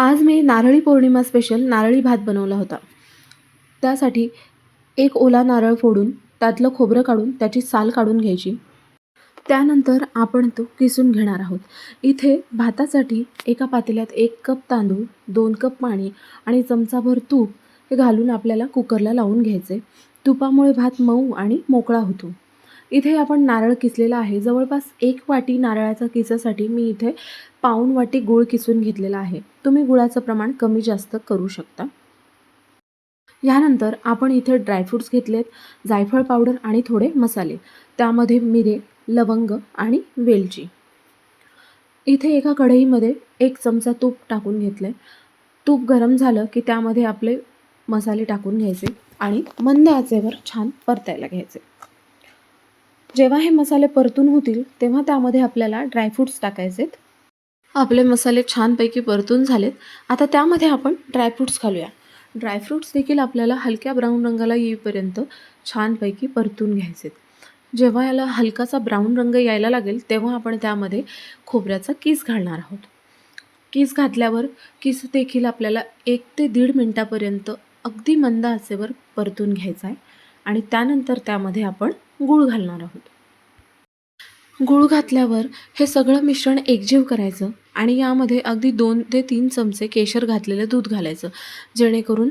आज मी नारळी पौर्णिमा स्पेशल नारळी भात बनवला होता. त्यासाठी एक ओला नारळ फोडून त्यातलं खोबरं काढून त्याची साल काढून घ्यायची. त्यानंतर आपण तो किसून घेणार आहोत. इथे भातासाठी एका पातेल्यात 1 कप तांदूळ, 2 कप पाणी आणि चमचाभर तूप हे घालून आपल्याला कुकरला लावून घ्यायचे. तुपामुळे भात मऊ आणि मोकळा होतो. इथे आपण नारळ किसलेला आहे. जवळपास 1 वाटी नारळाच्या किसासाठी मी इथे पाऊण वाटी गूळ किसून घेतलेला आहे. तुम्ही गुळाचं प्रमाण कमी जास्त करू शकता. यानंतर आपण इथे ड्रायफ्रुट्स घेतलेत, जायफळ पावडर आणि थोडे मसाले. त्यामध्ये मिरे, लवंग आणि वेलची. इथे एका कढईमध्ये 1 चमचा तूप टाकून घेतले. तूप गरम झालं की त्यामध्ये आपले मसाले टाकून घ्यायचे आणि मंद आचेवर छान परतायला घ्यायचे. जेव्हा हे मसाले परतून होतील तेव्हा त्यामध्ये आपल्याला ड्रायफ्रुट्स टाकायचेत. आपले मसाले छानपैकी परतून झालेत. आता त्यामध्ये आपण ड्रायफ्रुट्स घालूया. ड्रायफ्रुट्स देखील आपल्याला हलक्या ब्राऊन रंगाला येईपर्यंत छानपैकी परतून घ्यायचेत. जेव्हा याला हलकासा ब्राऊन रंग यायला लागेल तेव्हा आपण त्यामध्ये खोबऱ्याचा कीस घालणार आहोत. कीस घातल्यावर कीस देखील आपल्याला 1 ते 1.5 मिनिटापर्यंत अगदी मंद आचेवर परतून घ्यायचा आहे आणि त्यानंतर त्यामध्ये आपण गूळ घालणार आहोत. गूळ घातल्यावर हे सगळं मिश्रण एकजीव करायचं आणि यामध्ये अगदी 2 ते 3 चमचे केशर घातलेलं दूध घालायचं, जेणेकरून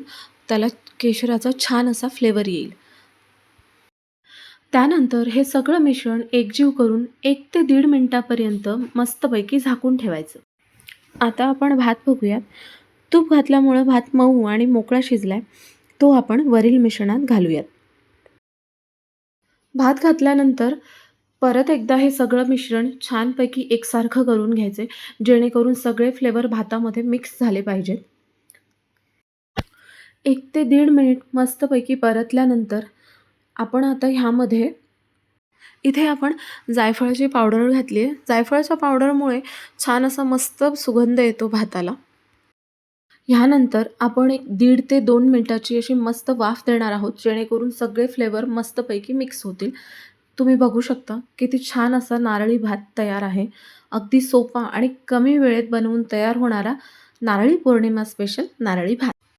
त्याला केशराचा छान असा फ्लेवर येईल. त्यानंतर हे सगळं मिश्रण एकजीव करून 1 ते 1.5 मिनिटापर्यंत मस्तपैकी झाकून ठेवायचं. आता आपण भात बघूयात. तूप घातल्यामुळं भात मऊ आणि मोकळा शिजलाय. तो आपण वरील मिश्रणात घालूयात. भात घातल्यानंतर परत एकदा हे सगळं मिश्रण छानपैकी एकसारखं करून घ्यायचे, जेणेकरून सगळे फ्लेवर भातामध्ये मिक्स झाले पाहिजेत. 1 ते 1.5 मिनिट मस्तपैकी परतल्यानंतर आपण आता ह्यामध्ये इथे आपण जायफळाची पावडर घातली आहे. जायफळाच्या पावडरमुळे छान असा मस्त सुगंध येतो भाताला. ह्यानंतर आपण एक 1.5 ते 2 मिनिटाची अशी मस्त वाफ देणार आहोत, जेणेकरून सगळे फ्लेवर मस्तपैकी मिक्स होतील. तुम्ही बघू शकता किती छान असा नारळी भात तयार आहे. अगदी सोपा आणि कमी वेळेत बनवून तयार होणारा नारळी पौर्णिमा स्पेशल नारळी भात.